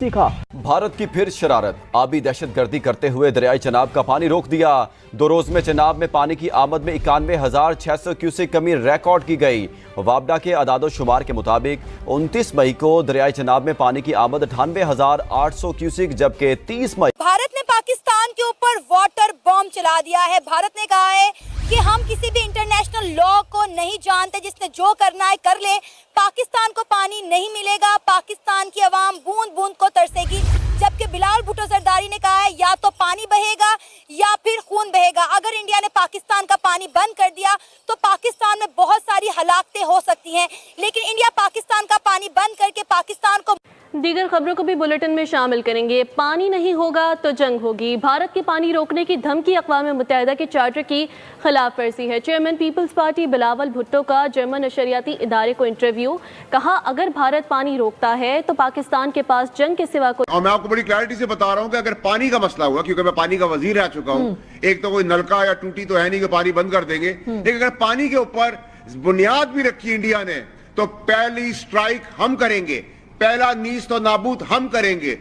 सीखा। भारत की फिर शरारत, आबी दहशतगर्दी करते हुए दरियाई चनाब का पानी रोक दिया। 2 रोज में चनाब में पानी की आमद में 91,600 क्यूसेक कमी रिकॉर्ड की गई। वाबडा के अदादो शुमार के मुताबिक 29 मई को दरियाई चनाब में पानी की आमद 98,800 क्यूसेक, जबकि 30 मई भारत ने पाकिस्तान के ऊपर वाटर बॉम्ब चला दिया है। भारत ने कहा है कि हम किसी भी इंटरनेशनल लॉ को नहीं जानते, जिसने जो करना है कर ले। पाकिस्तान को पानी नहीं मिलेगा, पाकिस्तान की आवाम बूंद बूंद को तरसेगी। जबकि बिलावल भुट्टो जरदारी ने कहा है या तो पानी बहेगा या फिर खून बहेगा। अगर इंडिया ने पाकिस्तान का पानी बंद कर दिया तो पाकिस्तान में बहुत सारी हलाकतें हो सकती हैं, लेकिन इंडिया पाकिस्तान का पानी बंद करके पाकिस्तान को। दीगर खबरों को भी बुलेटिन में शामिल करेंगे। पानी नहीं होगा तो जंग होगी, भारत के पानी रोकने की धमकी अक़वाम मुत्तहिदा के चार्टर की खिलाफ वर्जी है। चेयरमैन पीपल्स पार्टी बिलावल भुट्टो का जर्मन नशरियाती इदारे को इंटरव्यू। कहा, अगर भारत पानी रोकता है तो पाकिस्तान के पास जंग के सिवा कोई। और मैं आपको बड़ी क्लैरिटी से बता रहा हूं कि अगर पानी का मसला हुआ, क्योंकि मैं पानी का वजीर रह चुका हूं, एक तो कोई नलका या टूटी तो है नहीं कि पानी बंद कर देंगे, लेकिन अगर पानी के ऊपर बुनियाद भी रखी इंडिया ने तो पहली स्ट्राइक हम करेंगे, पहला नीस तो नाबूद हम करेंगे।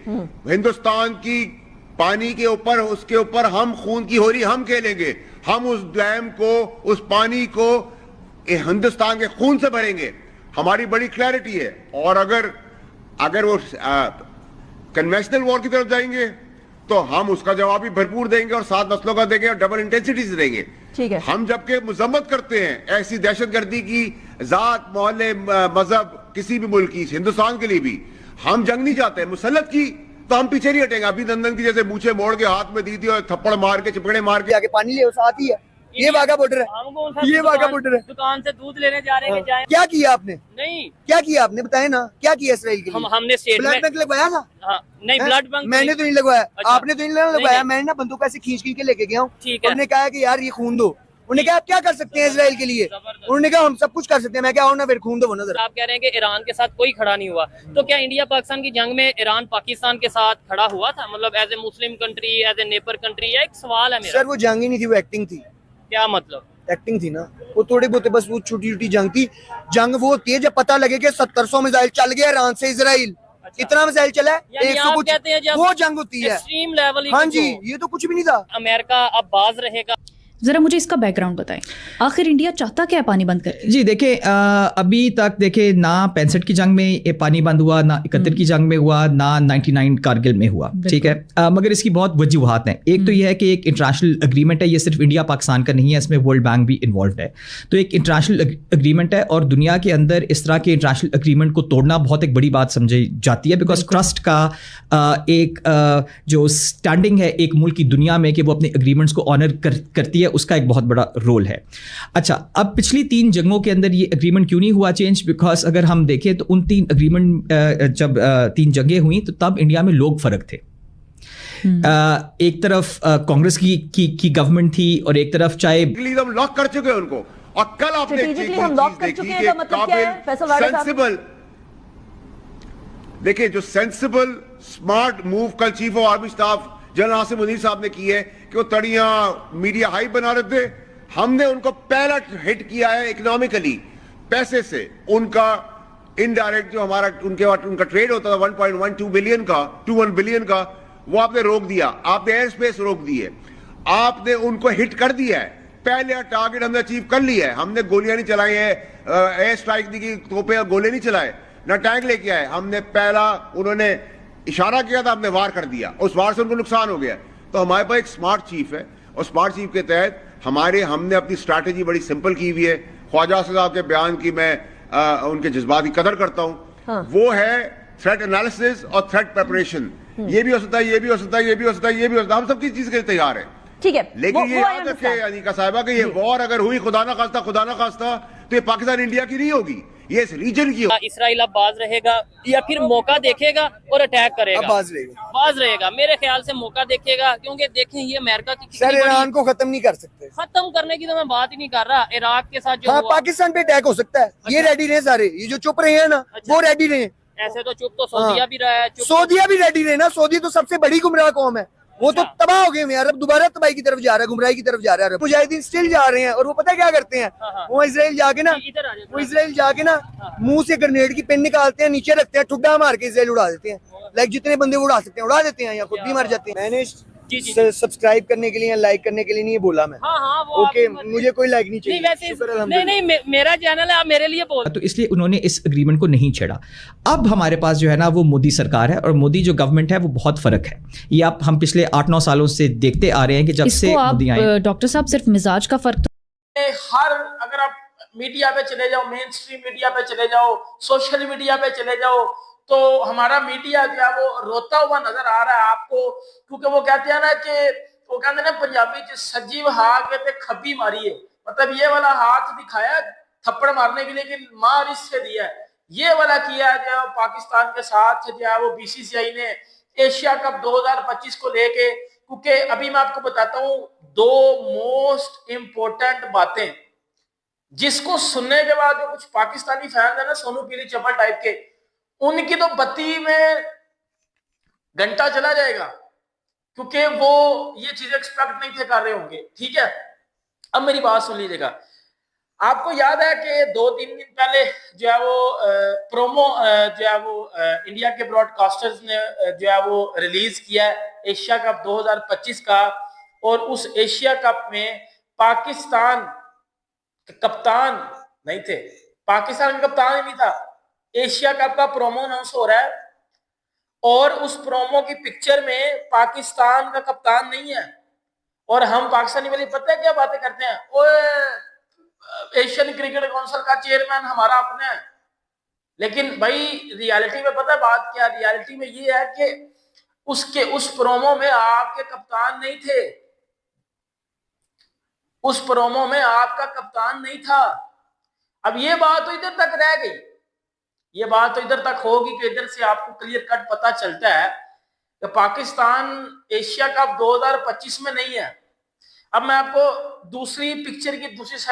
हिंदुस्तान की पानी के ऊपर, उसके ऊपर हम खून की होली हम खेलेंगे। हम उस डैम को, उस पानी को हिंदुस्तान के खून से भरेंगे। हमारी बड़ी क्लैरिटी है। और अगर वो कन्वेंशनल वॉर की तरफ जाएंगे तो हम उसका जवाब भी भरपूर देंगे और 7 नस्लों का देंगे और डबल इंटेंसिटी से देंगे। ठीक है। हम जबकि मजम्मत करते हैं ऐसी दहशतगर्दी की, जात, मोहल्ले, मजहब, किसी भी मुल्क की, हिंदुस्तान के लिए भी हम जंग नहीं चाहते। मुसल्लत की तो हम पीछे नहीं हटेंगे। अभिनंदन की जैसे मूछे मोड़ के हाथ में दी थी और थप्पड़ मार के, चिपकड़े मार के आगे पानी ले साथ ही है। ये वाघा बॉर्डर है, ये वाघा बॉर्डर है। दुकान से दूध लेने जा रहे हैं जाए। क्या किया आपने? नहीं, क्या किया आपने, बताए ना क्या किया इसराइल के लिए? हमने ब्लड बैंक लगवाया था। हाँ, नहीं ब्लड बैंक मैंने तो नहीं लगवाया। अच्छा। आपने तो नहीं लगवाया। मैंने ना बंदूक ऐसे खींच के लेके गया हूँ। उन्होंने कहा कि यार ये खून दो। उन्होंने कहा आप क्या कर सकते हैं इसराइल के लिए? उन्होंने कहा हम सब कुछ कर सकते हैं। मैं क्या ना फिर खून दो नजर। आप कह रहे हैं कि ईरान के साथ कोई खड़ा नहीं हुआ, तो क्या इंडिया पाकिस्तान की जंग में ईरान पाकिस्तान के साथ खड़ा हुआ था? मतलब as a Muslim country, as a neighbour country? या एक सवाल है मेरा। सर वो जंग ही नहीं थी, वो एक्टिंग थी। क्या मतलब? एक्टिंग थी ना, वो थोड़े बहुत बस वो छोटी छोटी जंग थी। जंग वो होती है जब पता लगे कि 1700 मिसाइल चल गया ईरान से इसराइल। इतना मिसाइल चला है, 100 कुछ, वो जंग होती है एक्सट्रीम लेवल। हाँ जी, ये तो कुछ भी नहीं था। अमेरिका अब बाज रहेगा। जरा मुझे इसका बैकग्राउंड बताएं, आखिर इंडिया चाहता क्या है पानी बंद करके? जी देखिए, अभी तक देखे ना 65 की जंग में ये पानी बंद हुआ, ना 71 की जंग में हुआ, ना 99 कारगिल में हुआ। ठीक है, मगर इसकी बहुत वजूहात हैं। एक तो यह है कि एक इंटरनेशनल एग्रीमेंट है, ये सिर्फ इंडिया पाकिस्तान का नहीं है, इसमें वर्ल्ड बैंक भी इन्वॉल्व है। तो एक इंटरनेशनल एग्रीमेंट है और दुनिया के अंदर इस तरह के इंटरनेशनल एग्रीमेंट को तोड़ना बहुत एक बड़ी बात समझी जाती है, बिकॉज ट्रस्ट का एक जो स्टैंडिंग है एक मुल्क की दुनिया में कि वो अपने एग्रीमेंट्स को ऑनर करती है, उसका एक बहुत बड़ा रोल है। अच्छा, अब पिछली 3 जंगों के अंदर ये एग्रीमेंट क्यों नहीं हुआ चेंज? बिकॉज अगर हम देखें तो उन 3 एग्रीमेंट जब 3 जंगें हुई तो तब इंडिया में लोग फर्क थे। एक तरफ कांग्रेस की गवर्नमेंट थी और एक तरफ चाहे हम लॉक कर चुके हैं उनको। और कल आपने हम लॉक कर चुके हैं का मतलब क्या है? सेंसिबल, देखिए जो सेंसिबल स्मार्ट मूव कल chief of army staff general Asim Munir साहब ने की है कि वो तड़ियां मीडिया हाई बना रहे थे, हमने उनको पहला हिट किया है इकोनॉमिकली, पैसे से। उनका इनडायरेक्ट जो हमारा उनका ट्रेड होता था 1.12 बिलियन का, 21 बिलियन का, वो आपने रोक दिया। आपने एयर स्पेस रोक दी है, आपने उनको हिट कर दिया है। पहले टारगेट हमने अचीव कर लिया है। हमने गोलियां नहीं चलाई है, एयर स्ट्राइक नहीं की, तोपे गोले नहीं चलाए, ना टैंक लेके आए। हमने पहला, उन्होंने इशारा किया था, हमने वार कर दिया, उस वार से उनको नुकसान हो गया। तो हमारे पास एक स्मार्ट चीफ है और स्मार्ट चीफ के तहत हमने अपनी स्ट्रैटेजी बड़ी सिंपल की हुई है। ख्वाजा साहब के बयान की मैं उनके जज्बात की कदर करता हूं। हाँ। वो है थ्रेट एनालिसिस और थ्रेट प्रिपरेशन। ये भी हो सकता है, ये भी हो सकता है, ये भी हो सकता है, ये भी हो सकता है। हम सबकी चीज के लिए तैयार है। ठीक है, लेकिन ये याद रखे अनिका साहिबा कि ये वॉर अगर हुई खुदा ना खास्ता तो ये पाकिस्तान इंडिया की नहीं होगी, ये इस रीजन की होगी। इसराइल अब बाज रहेगा या फिर मौका देखेगा और अटैक करेगा? बाज रहेगा मेरे ख्याल से, मौका देखेगा। क्योंकि देखें ये अमेरिका की सर ईरान को खत्म नहीं कर सकते। खत्म करने की तो मैं बात ही नहीं कर रहा। इराक के साथ जो हाँ, पाकिस्तान पे अटैक हो सकता है। अच्छा। ये रेडी रहे सारे, ये जो चुप रहे हैं ना। अच्छा। वो रेडी रहे। ऐसे तो चुप तो सऊदिया भी रहा है। सऊदिया भी रेडी रहे ना। सऊदी तो सबसे बड़ी गुमराह कौम है। वो तो तबाह हो गए यार, अब दोबारा तबाही की तरफ जा रहा है, गुमराही की तरफ जा रहा है। मुजाहिदीन स्टिल जा रहे हैं और वो पता है क्या करते हैं? वो इसराइल जाके ना मुंह से ग्रेनेड की पिन निकालते हैं, नीचे रखते हैं, ठुड्डा मार के इसराइल उड़ा देते हैं। लाइक जितने बंदे उड़ा सकते हैं उड़ा देते हैं या खुद भी मर जाते हैं। मैंने जी, जी। सब्सक्राइब करने के लिए या लाइक करने के लिए नहीं बोला मैं। हाँ हाँ वो ओके, आपकी मर्जी। मुझे कोई लाइक नहीं चाहिए। नहीं वैसे शुक्र नहीं अल्हम्दुलिल्लाह। नहीं मेरा चैनल है, आप मेरे लिए बोल। तो इसलिए उन्होंने इस एग्रीमेंट को नहीं छेड़ा। अब हमारे पास जो है ना वो मोदी सरकार है और मोदी जो गवर्नमेंट है वो बहुत फर्क है। ये आप हम पिछले 8-9 सालों से देखते आ रहे हैं कि जब से इसको आप मोदी आए। डॉक्टर साहब सिर्फ मिजाज का फर्क हर अगर आप मीडिया पे चले जाओ, मेन स्ट्रीम मीडिया पे चले जाओ, सोशल मीडिया पे चले जाओ, तो हमारा मीडिया जो है वो रोता हुआ नजर आ रहा है आपको, क्योंकि वो कहते हैं ना कि वो कहते हैं ना पंजाबी च सजी हाथ ते खब्बी मारी है, मतलब ये वाला हाथ दिखाया थप्पड़ मारने के लिए कि मार इससे दिया है, ये वाला किया जो है पाकिस्तान के साथ जो है वो बीसीसीआई ने एशिया कप 2025 को लेके। क्योंकि अभी मैं आपको बताता हूँ 2 मोस्ट इंपोर्टेंट बातें जिसको सुनने के बाद जो कुछ पाकिस्तानी फैंस है ना सोनू पीली चप्पल टाइप के, उनकी तो बत्ती में घंटा चला जाएगा, क्योंकि वो ये चीजें एक्सपेक्ट नहीं थे कर रहे होंगे। ठीक है, अब मेरी बात सुन लीजिएगा। आपको याद है कि 2-3 दिन पहले जो है वो प्रोमो जो है वो इंडिया के ब्रॉडकास्टर्स ने जो है वो रिलीज किया है एशिया कप 2025 का, और उस एशिया कप में पाकिस्तान कप्तान नहीं थे, पाकिस्तान का कप्तान ही नहीं था। एशिया कप का प्रोमो अनाउंस हो रहा है और उस प्रोमो की पिक्चर में पाकिस्तान का कप्तान नहीं है, और हम पाकिस्तानी वाले पता है क्या बातें करते हैं, ओए एशियन क्रिकेट काउंसिल का चेयरमैन हमारा अपना है। लेकिन भाई रियलिटी में पता है बात क्या, रियलिटी में ये है कि उसके उस प्रोमो में आपके कप्तान नहीं थे, उस प्रोमो में आपका कप्तान नहीं था। अब ये बात तो इधर तक रह गई, ये बात तो इधर तक होगी कि इधर से आपको क्लियर कट पता चलता है कि पाकिस्तान एशिया कप 2025 में नहीं है। अब मैं आपको दूसरी पिक्चर की दूसरी